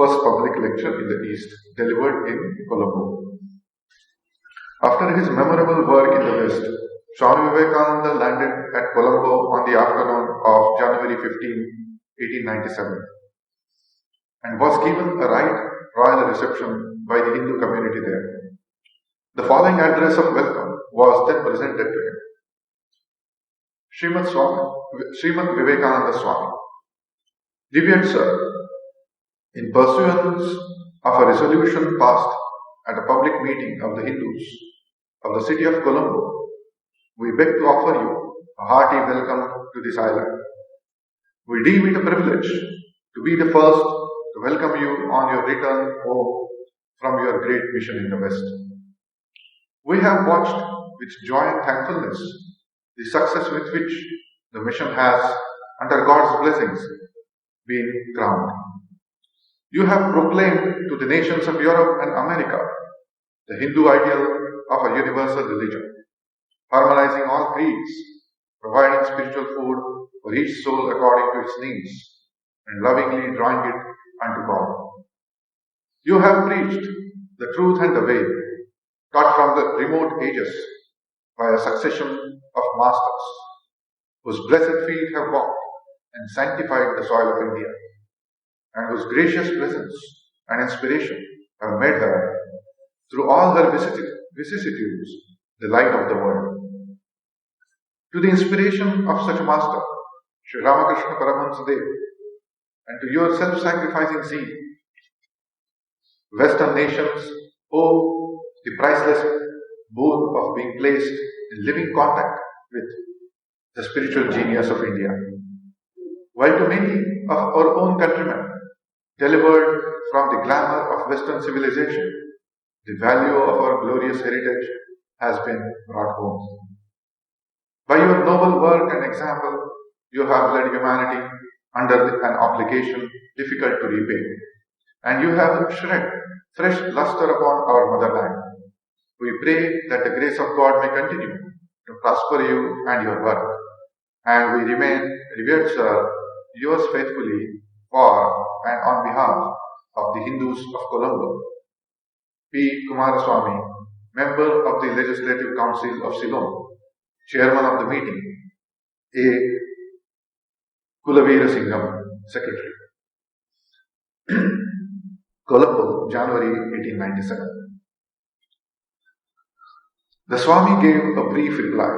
first public lecture in the East, delivered in Colombo. After his memorable work in the West, Swami Vivekananda landed at Colombo on the afternoon of January 15, 1897, and was given a royal reception by the Hindu community there. The following address of welcome was then presented to him. Srimad Vivekananda Swami. Revered Sir, in pursuance of a resolution passed at a public meeting of the Hindus of the city of Colombo, we beg to offer you a hearty welcome to this island. We deem it a privilege to be the first to welcome you on your return home from your great mission in the West. We have watched with joy and thankfulness the success with which the mission has, under God's blessings, been crowned. You have proclaimed to the nations of Europe and America the Hindu ideal of a universal religion, harmonizing all creeds, providing spiritual food for each soul according to its needs, and lovingly drawing it unto God. You have preached the truth and the way, taught from the remote ages by a succession of masters, whose blessed feet have walked and sanctified the soil of India, and whose gracious presence and inspiration have made her, through all her vicissitudes, the light of the world. To the inspiration of such a master, Sri Ramakrishna Devi, and to your self-sacrificing zeal, Western nations owe the priceless boon of being placed in living contact with the spiritual genius of India. While to many of our own countrymen, delivered from the glamour of Western civilization, the value of our glorious heritage has been brought home. By your noble work and example, you have led humanity under an obligation difficult to repay, and you have shed fresh luster upon our motherland. We pray that the grace of God may continue to prosper you and your work, and we remain, revered Sir, yours faithfully for and on behalf of the Hindus of Colombo. P. Kumaraswamy, Member of the Legislative Council of Ceylon, Chairman of the meeting. A. Kulavira Singham, Secretary. Colombo, January 1897. The Swami gave a brief reply,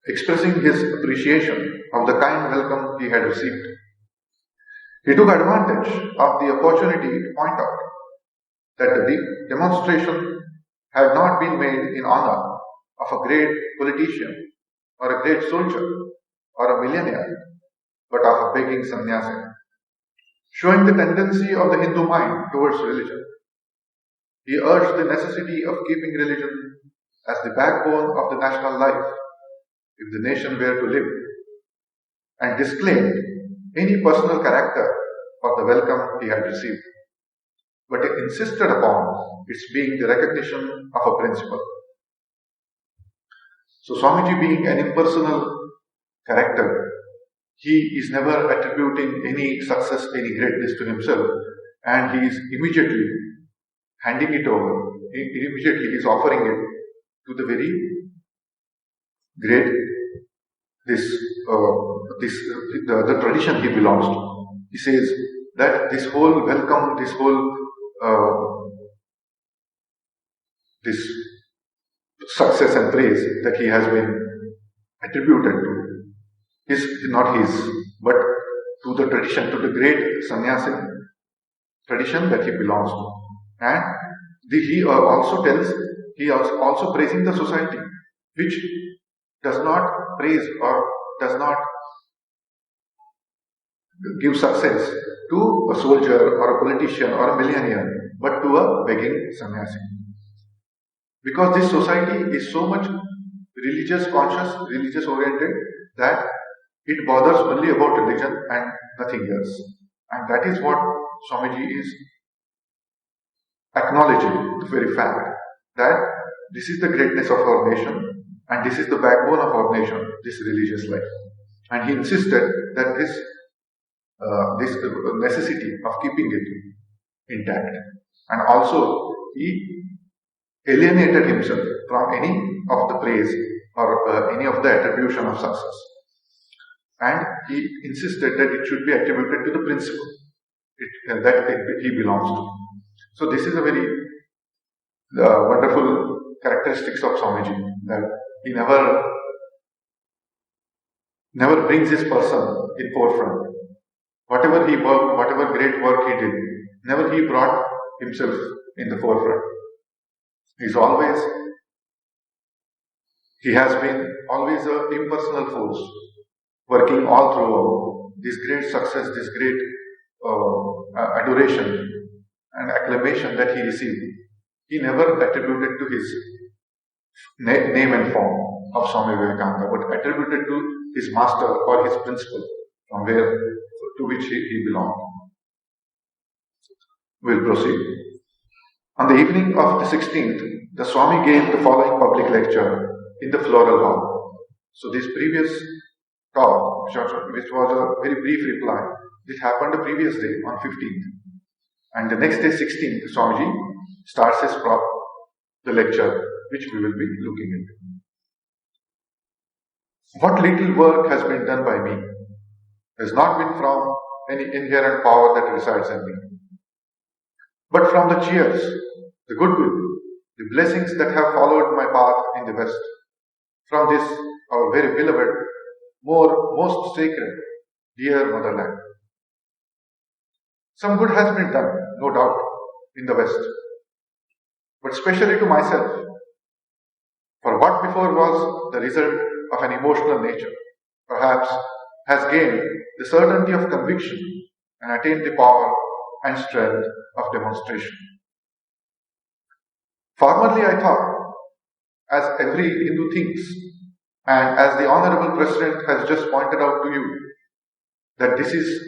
expressing his appreciation of the kind welcome he had received. He took advantage of the opportunity to point out that the demonstration had not been made in honor of a great politician or a great soldier or a millionaire, but of a begging sannyasi, showing the tendency of the Hindu mind towards religion. He urged the necessity of keeping religion as the backbone of the national life if the nation were to live, and disclaimed any personal character for the welcome he had received, but he insisted upon its being the recognition of a principle. So Swamiji, being an impersonal character, he is never attributing any success, any greatness to himself, and he is immediately handing it over. Immediately he is offering it to the very great, the tradition he belongs to. He says that this whole welcome, this success and praise that he has been attributed to is not his, but to the tradition, to the great sannyasi tradition that he belongs to. And he also tells, he is also praising the society, which does not praise or does not give success to a soldier or a politician or a millionaire, but to a begging sannyasi. Because this society is so much religious conscious, religious oriented, that it bothers only about religion and nothing else. And that is what Swamiji is acknowledging, the very fact that this is the greatness of our nation and this is the backbone of our nation, this religious life. And he insisted that this necessity of keeping it intact. And also, he alienated himself from any of the praise or any of the attribution of success. And he insisted that it should be attributed to the principle that he belongs to. So this is a very wonderful characteristics of Swamiji, that he never brings his person in forefront. Whatever he worked, whatever great work he did, never he brought himself in the forefront. He has been always an impersonal force, working all throughout this great success, this great adoration and acclamation that he received. He never attributed to his name and form of Swami Vivekananda, but attributed to his master or his principle from to which he belonged. We'll proceed. On the evening of the 16th, the Swami gave the following public lecture in the Floral Hall. So this previous talk, which was a very brief reply, this happened the previous day on 15th. And the next day, 16th, Swamiji starts the lecture, which we will be looking into. What little work has been done by me has not been from any inherent power that resides in me, but from the cheers, the goodwill, the blessings that have followed my path in the West, from this, our very beloved, most sacred, dear motherland. Some good has been done, no doubt, in the West, but especially to myself, for what before was the result of an emotional nature, perhaps has gained the certainty of conviction and attained the power and strength of demonstration. Formerly I thought, as every Hindu thinks, and as the Honorable President has just pointed out to you, that this is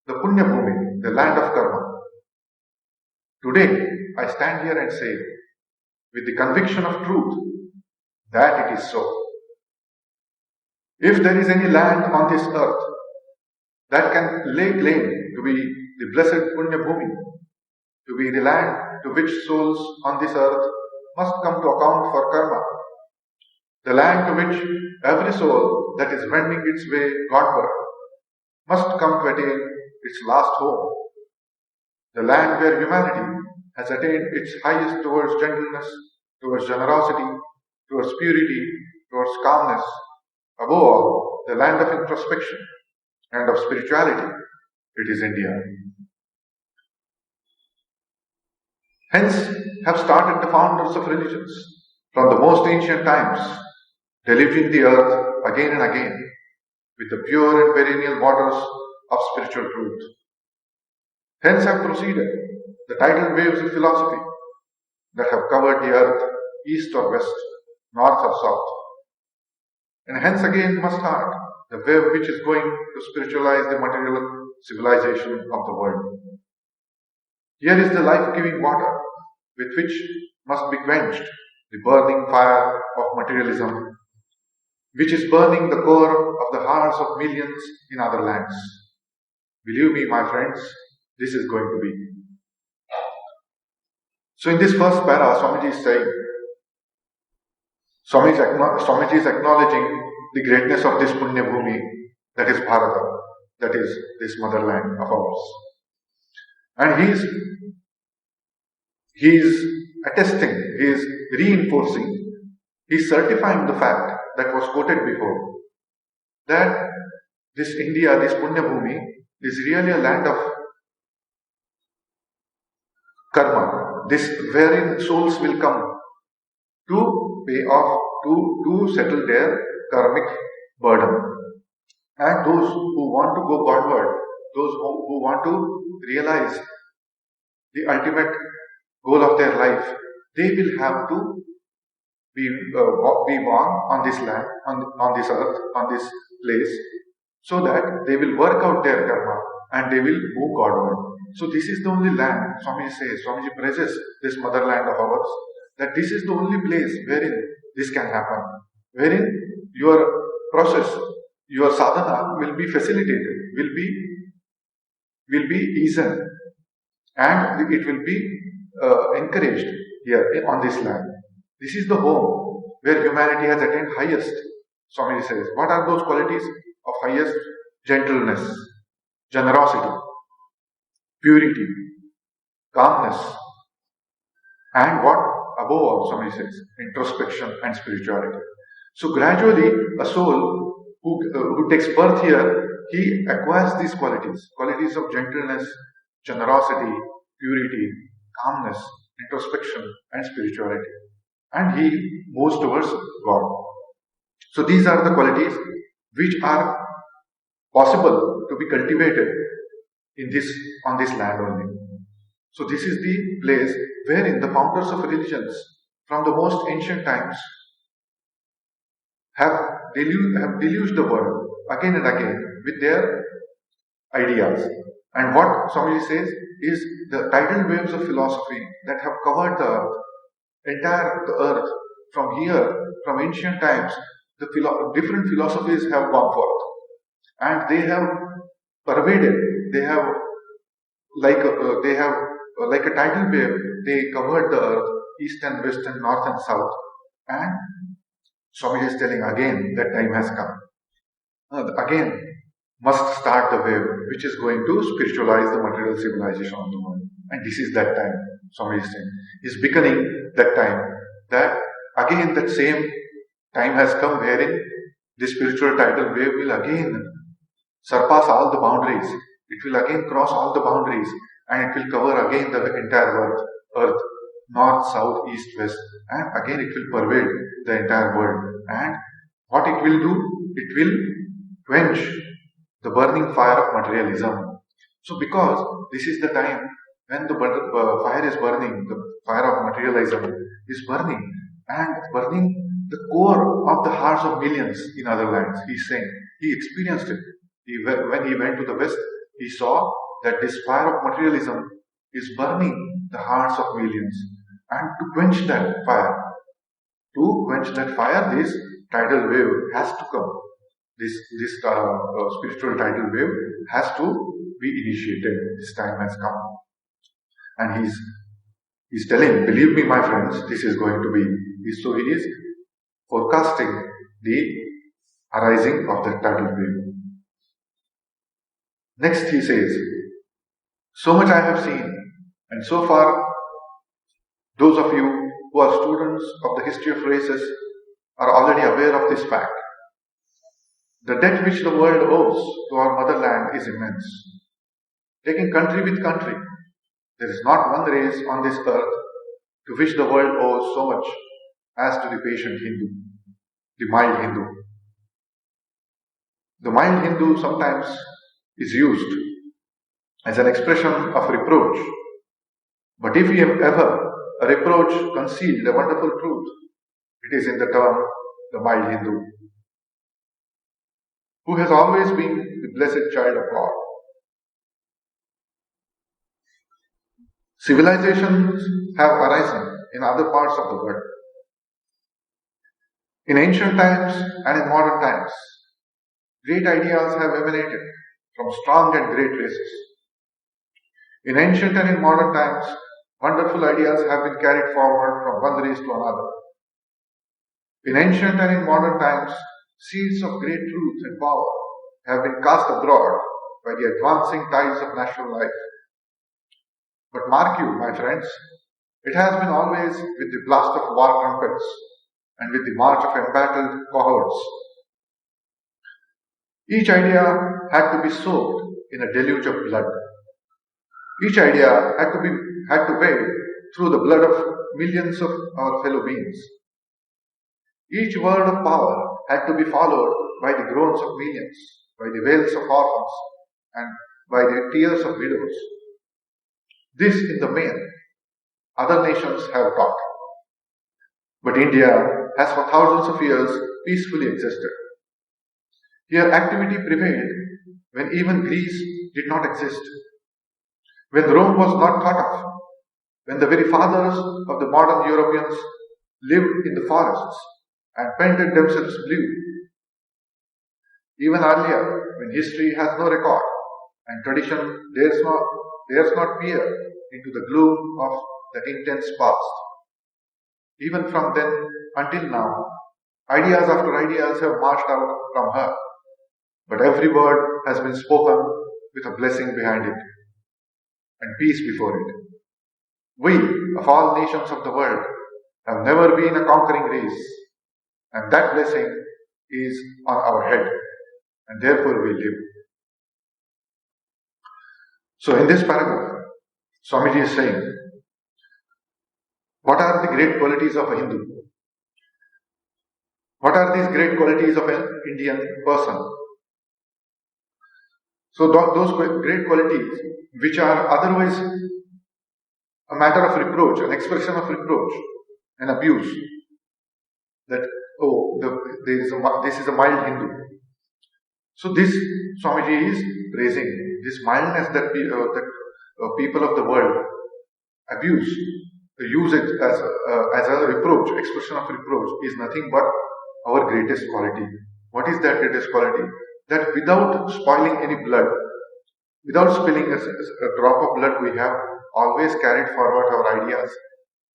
the Punya Bhumi, the land of karma. Today, I stand here and say, with the conviction of truth, that it is so. If there is any land on this earth that can lay claim to be the blessed Punya Bhumi, to be the land to which souls on this earth must come to account for karma, the land to which every soul that is wending its way Godward must come to attain its last home, the land where humanity has attained its highest towards gentleness, towards generosity, towards purity, towards calmness, above all, the land of introspection and of spirituality, it is India. Hence have started the founders of religions from the most ancient times, deluging the earth again and again with the pure and perennial waters of spiritual truth. Hence have proceeded the tidal waves of philosophy that have covered the earth east or west, north or south. And hence again must start the wave which is going to spiritualize the material civilization of the world. Here is the life-giving water with which must be quenched the burning fire of materialism, which is burning the core of the hearts of millions in other lands. Believe me, my friends, this is going to be. So in this first para, Swamiji is saying, Swamiji is acknowledging the greatness of this Punya Bhumi, that is Bharata, that is this motherland of ours. And he is attesting, he is reinforcing, he is certifying the fact that was quoted before, that this India, this Punya Bhumi, is really a land of karma, this wherein souls will come to pay off, to settle their karmic burden. And those who want to go Godward, those who want to realize the ultimate goal of their life, they will have to be born on this land, on this earth, on this place, so that they will work out their karma and they will move Godward. So this is the only land, Swamiji says, Swamiji praises this motherland of ours, that this is the only place wherein this can happen, wherein your process, your sadhana will be facilitated, will be eased, and it will be encouraged here on this land. This is the home where humanity has attained highest. Swami says, what are those qualities of highest? Gentleness, generosity, purity, calmness, and what above all, Swami says, introspection and spirituality. So gradually, a soul who takes birth here, he acquires these qualities of gentleness, generosity, purity, calmness, introspection, and spirituality. And he moves towards God. So these are the qualities which are possible to be cultivated on this land only. So this is the place wherein the founders of religions from the most ancient times have deluged the world again and again with their ideas. And what Swamiji says is the tidal waves of philosophy that have covered the earth from ancient times, different philosophies have gone forth. And they have pervaded, they have like a tidal wave, they covered the earth, east and west and north and south. And Swami is telling again that time has come. Again, must start the wave which is going to spiritualize the material civilization of the world. And this is that time, Swami is saying. Is beckoning that time. That again that same time has come wherein the spiritual tidal wave will again surpass all the boundaries. It will again cross all the boundaries and it will cover again the entire earth, north, south, east, west, and again it will pervade the entire world. And what it will do? It will quench the burning fire of materialism. So because this is the time when the fire is burning, the fire of materialism is burning, and burning the core of the hearts of millions in other lands. He's saying, he experienced it. When he went to the West, he saw that this fire of materialism is burning the hearts of millions. And to quench that fire, this tidal wave has to come. This spiritual tidal wave has to be initiated. This time has come. And he's telling, believe me, my friends, this is going to be. So he is forecasting the arising of the tidal wave. Next he says, so much I have seen, and so far those of you who are students of the history of races are already aware of this fact. The debt which the world owes to our motherland is immense. Taking country with country, there is not one race on this earth to which the world owes so much as to the patient Hindu, the mild Hindu. The mild Hindu sometimes is used as an expression of reproach. But if we have ever a reproach concealed a wonderful truth, it is in the term the mild Hindu, who has always been the blessed child of God. Civilizations have arisen in other parts of the world. In ancient times and in modern times, great ideas have emanated from strong and great races. In ancient and in modern times, wonderful ideas have been carried forward from one race to another. In ancient and in modern times, seeds of great truth and power have been cast abroad by the advancing tides of national life. But mark you, my friends, it has been always with the blast of war trumpets and with the march of embattled cohorts. Each idea had to be soaked in a deluge of blood. Each idea had to wade through the blood of millions of our fellow beings. Each word of power had to be followed by the groans of millions, by the wails of orphans, and by the tears of widows. This, in the main, other nations have got. But India has for thousands of years peacefully existed. Here activity prevailed when even Greece did not exist, when Rome was not thought of, when the very fathers of the modern Europeans lived in the forests and painted themselves blue. Even earlier, when history has no record and tradition dares not peer into the gloom of the intense past. Even from then until now, ideas after ideas have marched out from her, but every word has been spoken with a blessing behind it and peace before it. We, of all nations of the world, have never been a conquering race, and that blessing is on our head, and therefore we live. So in this paragraph, Swamiji is saying, what are the great qualities of a Hindu? What are these great qualities of an Indian person? So those great qualities, which are otherwise a matter of reproach, an expression of reproach and abuse, that, this is a mild Hindu. So this Swamiji is praising this mildness that people of the world abuse, use it as a reproach, expression of reproach, is nothing but our greatest quality. What is that greatest quality? That without spoiling any blood, without spilling a drop of blood, we have always carried forward our ideas,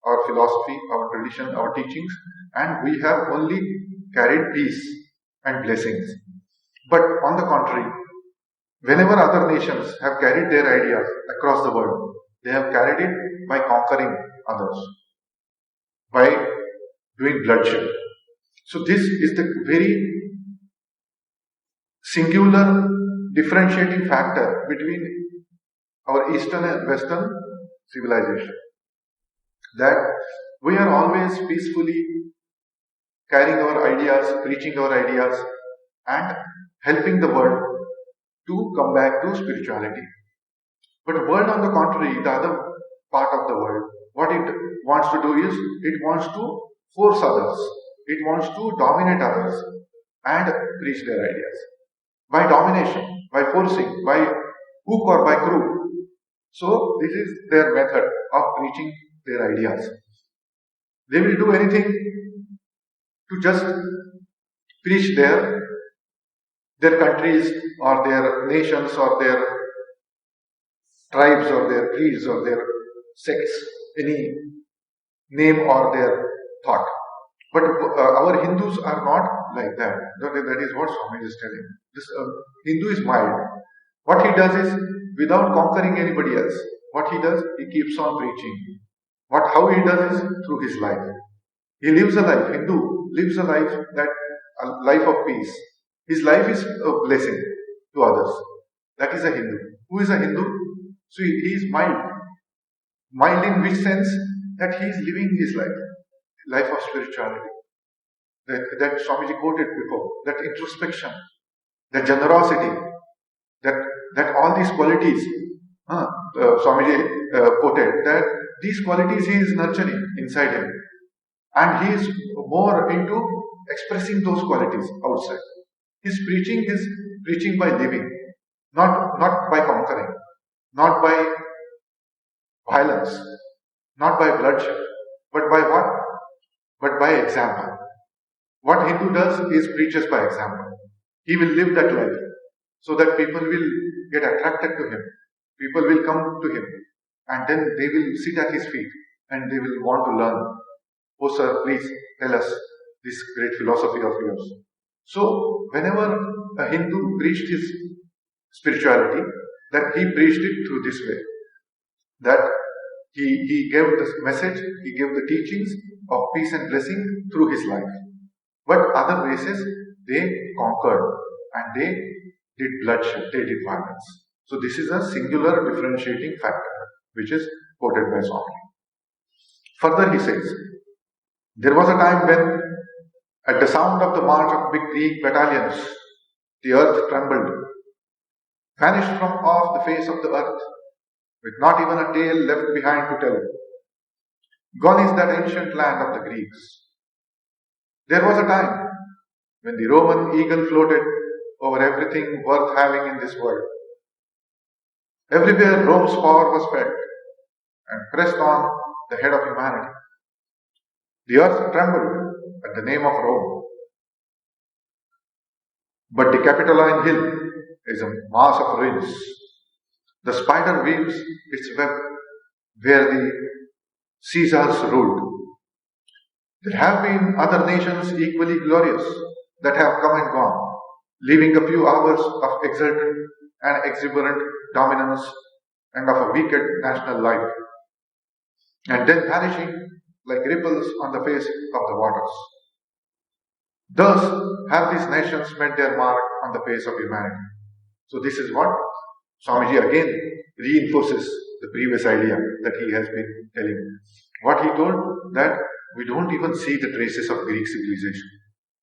our philosophy, our tradition, our teachings, and we have only carried peace and blessings. But on the contrary, whenever other nations have carried their ideas across the world, they have carried it by conquering others, by doing bloodshed. So this is the very singular differentiating factor between our Eastern and Western civilization. That we are always peacefully carrying our ideas, preaching our ideas, and helping the world to come back to spirituality. But the world, on the contrary, the other part of the world, what it wants to do is, it wants to force others, it wants to dominate others and preach their ideas. By domination, by forcing, by hook or by crook. So this is their method of preaching their ideas. They will do anything to just preach their countries or their nations or their tribes or their creeds or their sects, any name or their thought. But our Hindus are not like that. That is what Swami is telling. This Hindu is mild. What he does is, without conquering anybody else, what he does, he keeps on preaching. How he does is through his life. He lives a life. Hindu lives a life of peace. His life is a blessing to others. That is a Hindu. Who is a Hindu? So he is mild. Mild in which sense? That he is living his life of spirituality. That Swamiji quoted before. That introspection, that generosity, that all these qualities, Swamiji quoted, that these qualities he is nurturing inside him. And he is more into expressing those qualities outside. His preaching is preaching by living, not by conquering, not by violence, not by bloodshed, but by what? But by example. What Hindu does is preaches by example. He will live that life so that people will get attracted to him. People will come to him and then they will sit at his feet and they will want to learn. Oh sir, please tell us this great philosophy of yours. So whenever a Hindu preached his spirituality, that he preached it through this way. That he gave the message, he gave the teachings of peace and blessing through his life. But other races, they conquered and they did bloodshed, they did violence. So this is a singular differentiating factor, which is quoted by Swami. Further he says, there was a time when, at the sound of the march of big Greek battalions, the earth trembled, vanished from off the face of the earth, with not even a tail left behind to tell. Gone is that ancient land of the Greeks. There was a time when the Roman eagle floated over everything worth having in this world. Everywhere Rome's power was felt and pressed on the head of humanity. The earth trembled at the name of Rome. But the Capitoline Hill is a mass of ruins. The spider weaves its web where the Caesars ruled. There have been other nations equally glorious that have come and gone, leaving a few hours of exultant and exuberant dominance and of a wicked national life, and then vanishing like ripples on the face of the waters. Thus have these nations made their mark on the face of humanity. So this is what Swamiji again reinforces the previous idea that he has been telling. What he told, that we don't even see the traces of Greek civilization,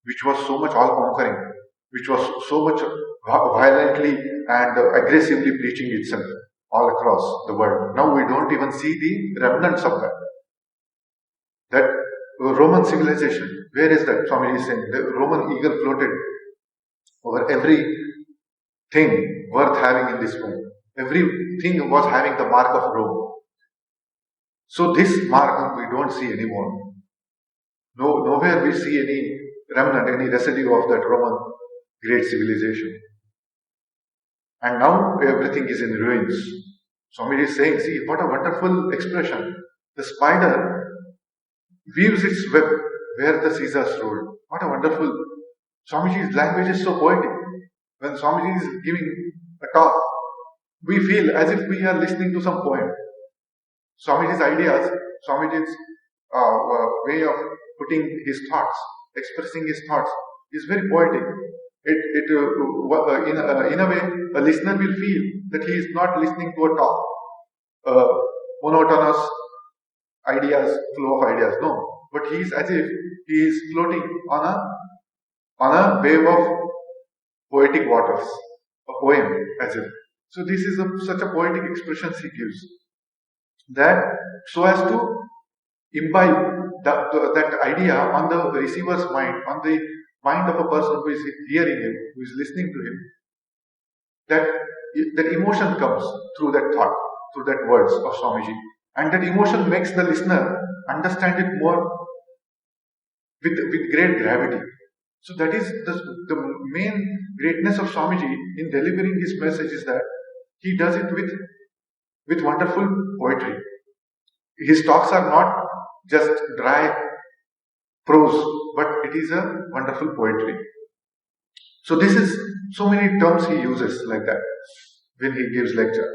which was so much all-conquering, which was so much violently and aggressively preaching itself all across the world. Now we don't even see the remnants of that. That Roman civilization, where is that? Swamiji is saying the Roman eagle floated over everything worth having in this world. Everything was having the mark of Rome. So this mark we don't see anymore. Nowhere we see any remnant, any residue of that Roman great civilization. And now everything is in ruins. Swamiji is saying, see, what a wonderful expression. The spider weaves its web where the Caesars ruled. What a wonderful. Swamiji's language is so poetic. When Swamiji is giving a talk, we feel as if we are listening to some poem. Swamiji's ideas, Swamiji's way of putting his thoughts, expressing his thoughts, is very poetic. In a way, a listener will feel that he is not listening to a talk, monotonous ideas, flow of ideas. No, but he is as if he is floating on a wave of poetic waters, a poem, as if. So this is such a poetic expression he gives, that so as to imbibe that idea on the receiver's mind, on the mind of a person who is hearing him, who is listening to him, that emotion comes through that thought, through that words of Swamiji, and that emotion makes the listener understand it more with great gravity. So that is the main greatness of Swamiji in delivering his message, is that he does it with wonderful poetry. His talks are not just dry prose, but it is a wonderful poetry. So this is so many terms he uses like that when he gives lecture.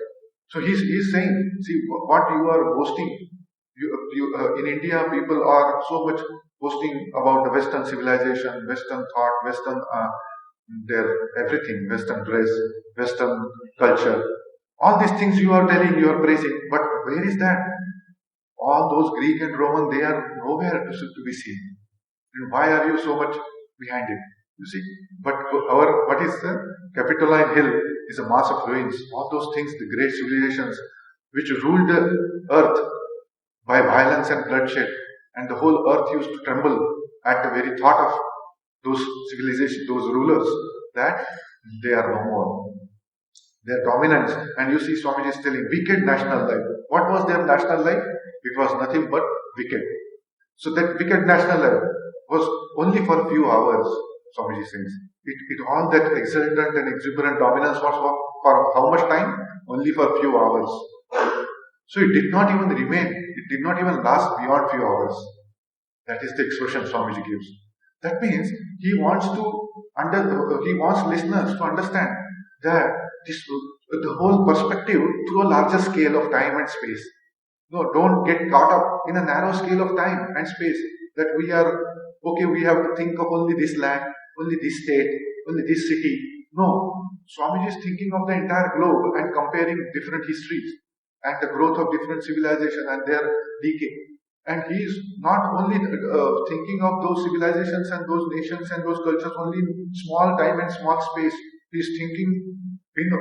So he's saying, see what you are boasting. In India, people are so much boasting about the Western civilization, Western thought, Western their everything, Western dress, Western culture. All these things you are telling, you are praising, but where is that? All those Greek and Roman, they are nowhere to be seen. And why are you so much behind it? You see, but what is the Capitoline Hill is a mass of ruins. All those things, the great civilizations which ruled the earth by violence and bloodshed, and the whole earth used to tremble at the very thought of those civilizations, those rulers, that they are no more. Their dominance, and you see Swamiji is telling, wicked national life. What was their national life? It was nothing but wicked. So that wicked national life was only for a few hours, Swamiji says. All that exultant and exuberant dominance was for how much time? Only for a few hours. So it did not even remain, it did not even last beyond few hours. That is the expression Swamiji gives. That means he wants listeners to understand that the whole perspective through a larger scale of time and space. No, don't get caught up in a narrow scale of time and space, that we have to think of only this land, only this state, only this city. No, Swamiji is thinking of the entire globe and comparing different histories and the growth of different civilizations and their decay. And he is not only thinking of those civilizations and those nations and those cultures only in small time and small space. He is thinking in a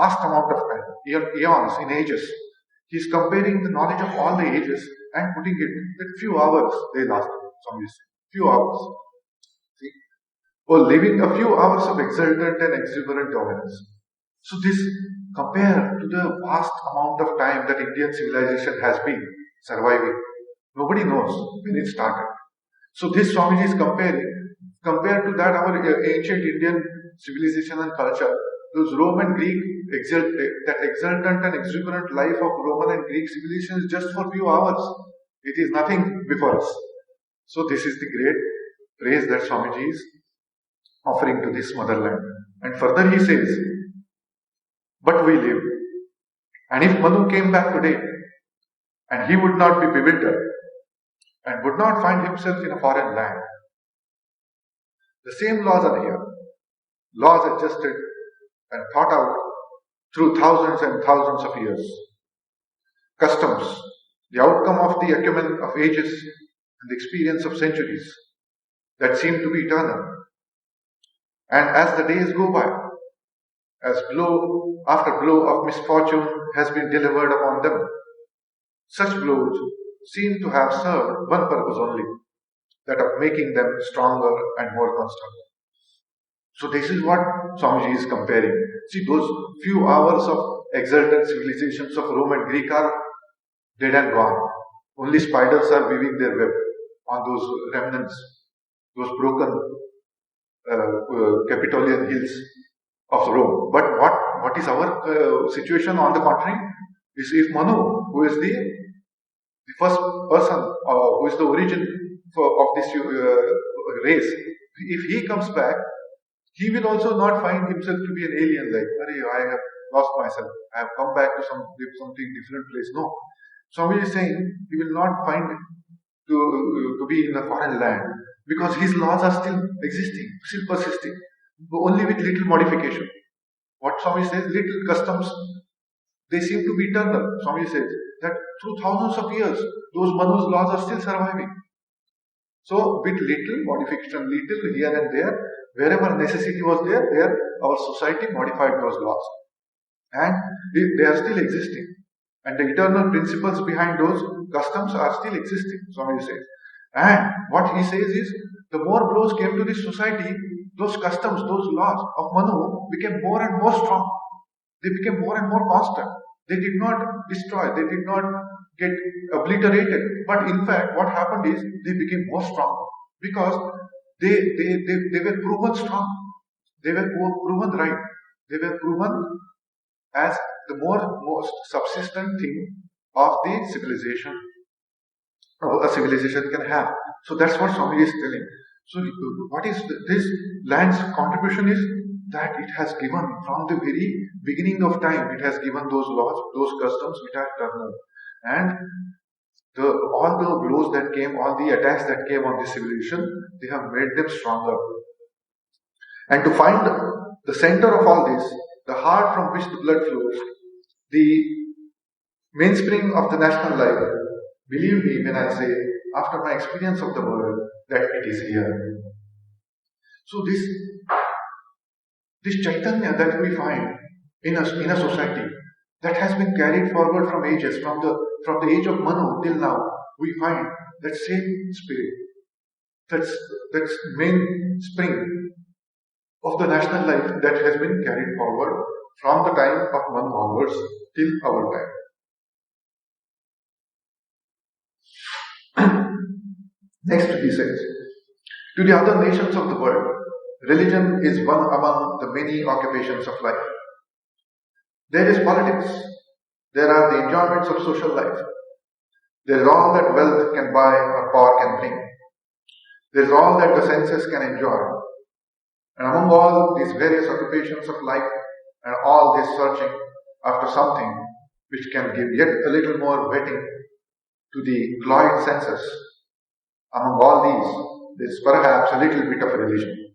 vast amount of time, eons, in ages. He is comparing the knowledge of all the ages and putting it that few hours they last. Swamiji said, few hours. See? Or living a few hours of exultant and exuberant dominance. So this compared to the vast amount of time that Indian civilization has been surviving. Nobody knows when it started. So this Swamiji is compared to that our ancient Indian civilization and culture, those Roman, Greek, that exultant and exuberant life of Roman and Greek civilization is just for few hours. It is nothing before us. So this is the great praise that Swamiji is offering to this motherland. And further he says, but we live. And if Manu came back today, and he would not be bewildered, and would not find himself in a foreign land, the same laws are here. Laws adjusted and thought out through thousands and thousands of years. Customs, the outcome of the acumen of ages and the experience of centuries that seem to be eternal. And as the days go by, as blow after blow of misfortune has been delivered upon them, such blows seem to have served one purpose only, that of making them stronger and more constant. So this is what Swamiji is comparing. See, those few hours of exultant civilizations of Rome and Greek are dead and gone. Only spiders are weaving their web on those remnants, those broken Capitolian hills of Rome. But what is our situation on the contrary? Is if Manu, who is the first person, who is the origin of this race, if he comes back, he will also not find himself to be an alien like, I have lost myself, I have come back to something different place. No. Swami is saying he will not find to be in a foreign land because his laws are still existing, still persisting, only with little modification. What Swami says, little customs, they seem to be eternal. Swami says that through thousands of years, those Manu's laws are still surviving. So, with little modification, little here and there, wherever necessity was there our society modified those laws. And they are still existing. And the eternal principles behind those customs are still existing, Swami says. And what he says is, the more blows came to this society, those customs, those laws of Manu became more and more strong. They became more and more constant. They did not destroy, they did not get obliterated. But in fact, what happened is, they became more strong because they were proven strong. They were proven right. They were proven as the most subsistent thing of the civilization, a civilization can have. So that's what Swami is telling. So what is this land's contribution is that it has given from the very beginning of time, it has given those laws, those customs which are eternal. And all the blows that came, all the attacks that came on this civilization, they have made them stronger. And to find the center of all this, the heart from which the blood flows, the mainspring of the national life, believe me when I say, after my experience of the world, that it is here. So this Chaitanya that we find in a society, that has been carried forward from ages, from the age of Manu till now, we find that same spirit, that's main spring of the national life that has been carried forward from the time of Manu onwards till our time. Next he says, to the other nations of the world, religion is one among the many occupations of life. There is politics, there are the enjoyments of social life, there is all that wealth can buy or power can bring, there is all that the senses can enjoy. And among all these various occupations of life and all this searching after something which can give yet a little more whetting to the cloyed senses, among all these, there is perhaps a little bit of religion.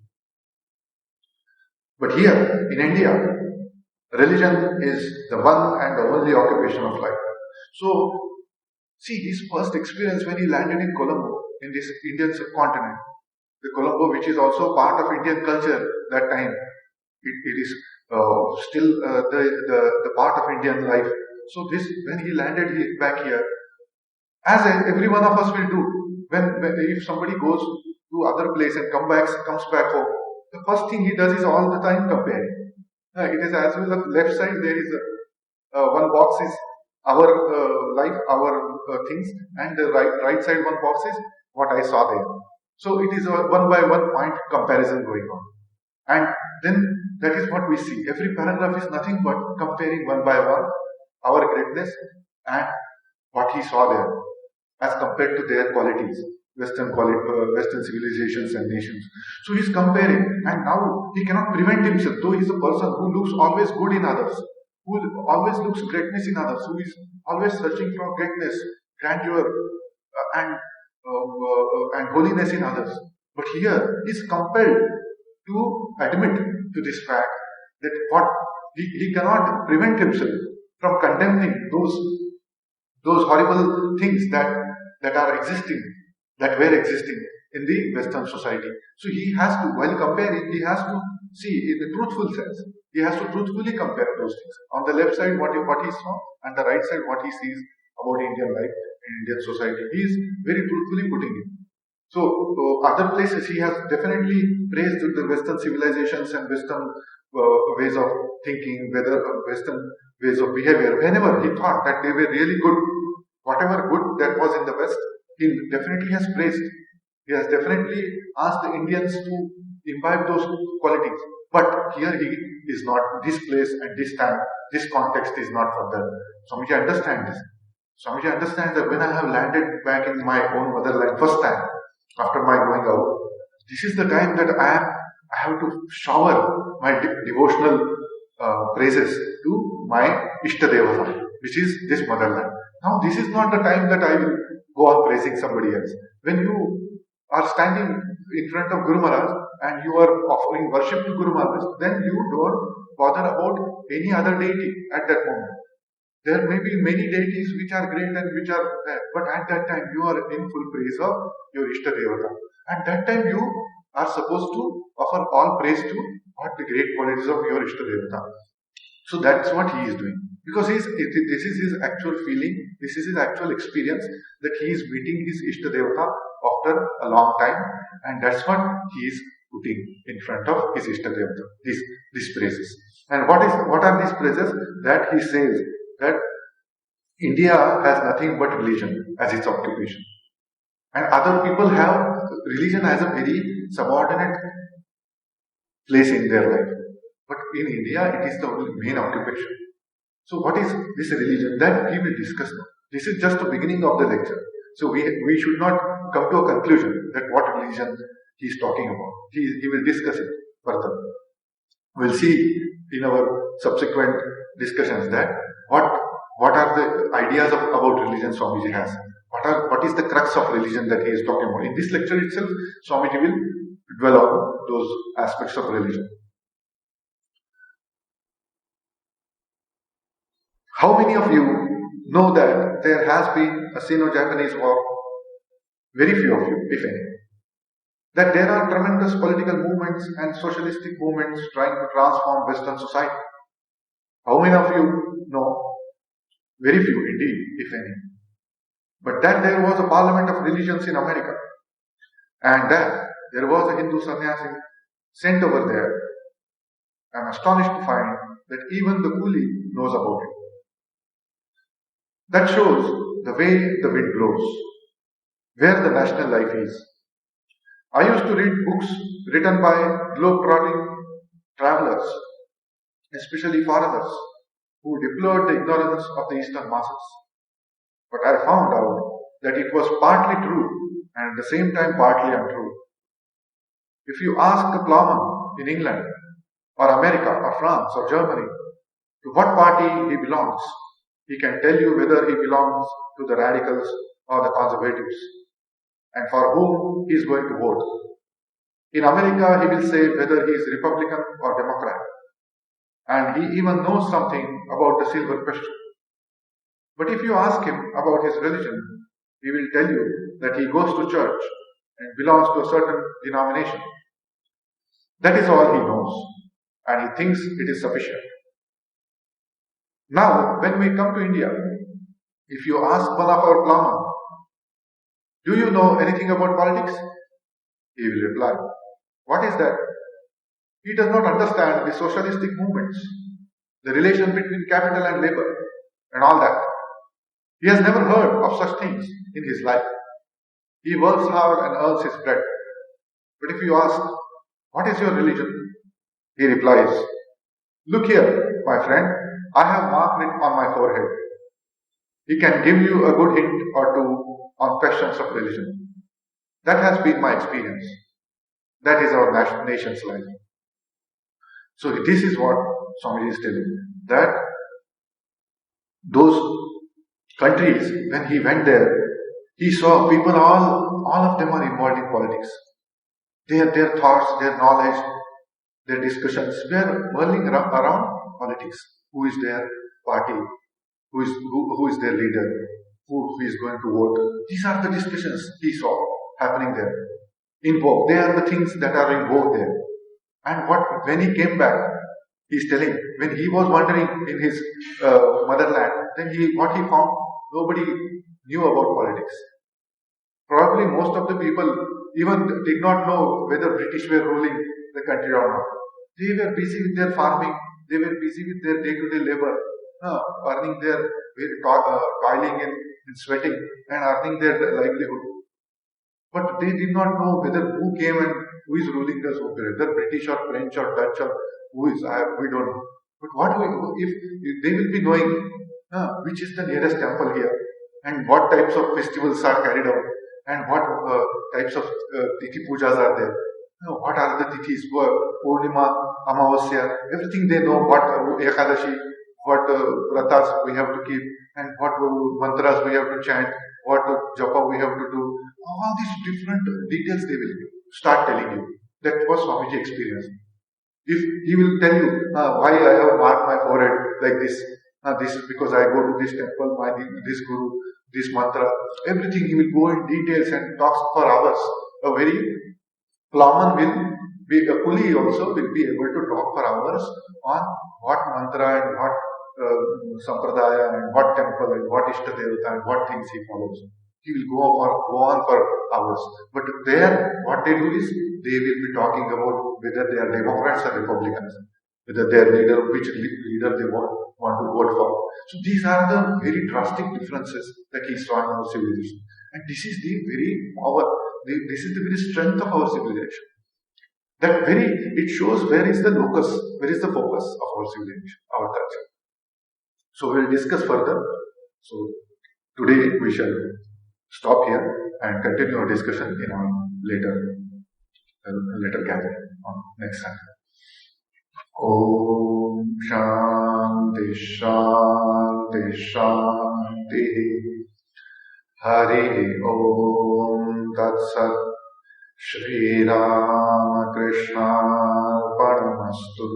But here in India, religion is the one and the only occupation of life. So, see his first experience when he landed in Colombo, in this Indian subcontinent. The Colombo, which is also part of Indian culture that time, it is still the part of Indian life. So this, when he landed back here, as every one of us will do, when if somebody goes to other place and comes back home, the first thing he does is all the time comparing. It is as well as left side there is one box is our life, our things, and the right side one box is what I saw there. So it is a one by one point comparison going on. And then that is what we see. Every paragraph is nothing but comparing one by one our greatness and what he saw there as compared to their qualities, Western civilizations and nations. So he's comparing, and now he cannot prevent himself, though he's a person who looks always good in others, who always looks greatness in others, who is always searching for greatness, grandeur, and holiness in others. But here he is compelled to admit to this fact that he cannot prevent himself from condemning those horrible things that are existing, that were existing in the Western society. So he has to, while comparing, he has to see in the truthful sense. He has to truthfully compare those things. On the left side, what he saw, and the right side, what he sees about Indian life and Indian society. He is very truthfully putting it. So, other places he has definitely praised the Western civilizations and Western ways of thinking, whether Western ways of behavior. Whenever he thought that they were really good, whatever good that was in the West, he definitely has praised. He has definitely asked the Indians to imbibe those qualities. But here he is not. This place and this time, this context is not for them. Swamiji understands this. Swamiji understands that when I have landed back in my own motherland first time, after my going out, this is the time that I have to shower my devotional praises to my Ishtadevata, which is this motherland. Now, this is not the time that I will go on praising somebody else. When you are standing in front of Guru Maharaj and you are offering worship to Guru Maharaj, then you don't bother about any other deity at that moment. There may be many deities which are great and which are there, but at that time you are in full praise of your Ishtadevata. At that time you are supposed to offer all praise to what the great qualities of your Ishtadevata. So that's what he is doing. Because this is his actual feeling, this is his actual experience, that he is meeting his Ishtadevata after a long time, and that's what he is putting in front of his Ishtadevata, these praises. And what are these praises? That he says that India has nothing but religion as its occupation. And other people have religion as a very subordinate place in their life. But in India, it is the main occupation. So what is this religion? That we will discuss now. This is just the beginning of the lecture. So we should not come to a conclusion that what religion he is talking about. He will discuss it further. We'll see in our subsequent discussions that what are the ideas about religion Swamiji has. What is the crux of religion that he is talking about. In this lecture itself, Swamiji will dwell on those aspects of religion. How many of you know that there has been a Sino-Japanese war? Very few of you, if any. That there are tremendous political movements and socialistic movements trying to transform Western society. How many of you know? Very few indeed, if any. But that there was a parliament of religions in America, and that there was a Hindu sannyasi sent over there. I'm astonished to find that even the coolie knows about it. That shows the way the wind blows, where the national life is. I used to read books written by globe-trotting travelers, especially foreigners, who deplored the ignorance of the Eastern masses. But I found out that it was partly true and at the same time partly untrue. If you ask the plowman in England or America or France or Germany to what party he belongs, he can tell you whether he belongs to the radicals or the conservatives and for whom he is going to vote. In America, he will say whether he is Republican or Democrat, and he even knows something about the silver question. But if you ask him about his religion, he will tell you that he goes to church and belongs to a certain denomination. That is all he knows, and he thinks it is sufficient. Now, when we come to India, if you ask one of our plowmen, do you know anything about politics? He will reply, what is that? He does not understand the socialistic movements, the relation between capital and labor, and all that. He has never heard of such things in his life. He works hard and earns his bread. But if you ask, what is your religion? He replies, Look here, my friend, I have marked it on my forehead. He can give you a good hint or two on questions of religion. That has been my experience. That is our nation's life. So this is what Swamiji is telling, that those countries, when he went there, he saw people, all of them are involved in politics. Their thoughts, their knowledge, their discussions were whirling around politics. Who is their party? Who is their leader? Who is going to vote? These are the discussions he saw happening there. In vogue. They are the things that are in vogue there. And when he came back, he's telling, when he was wandering in his motherland, then what he found, nobody knew about politics. Probably most of the people even did not know whether British were ruling the country or not. They were busy with their farming, they were busy with their day-to-day labor, earning their, toiling and sweating and earning their livelihood. But they did not know whether who came and who is ruling us, whether British or French or Dutch or who is, we don't know. But what if they will be knowing which is the nearest temple here and what types of festivals are carried out and what types of tithi pujas are there. What are the tithis, Purnima, Amavasya, everything they know, what Ekadashi, what vratas we have to keep and what mantras we have to chant, what japa we have to do. All these different details they will start telling you. That was Swamiji experience. If he will tell you why I have marked my forehead like this, this is because I go to this temple, this guru, this mantra, everything he will go in details and talks for hours. A very Plowman will be a coolie also will be able to talk for hours on what mantra and what sampradaya and what temple and what ishtadevata and what things he follows. He will go on for hours. But there, what they do is they will be talking about whether they are Democrats or Republicans, whether their leader, which leader they want to vote for. So these are the very drastic differences that he saw in our civilization. And this is the very power, this is the very strength of our civilization. It shows where is the locus, where is the focus of our civilization, our culture. So we'll discuss further. So today we shall stop here and continue our discussion in our later gathering on next Sunday. Om Shanti Shanti Shanti Hari Om Tat Sat Sri Ramakrishna Paramastu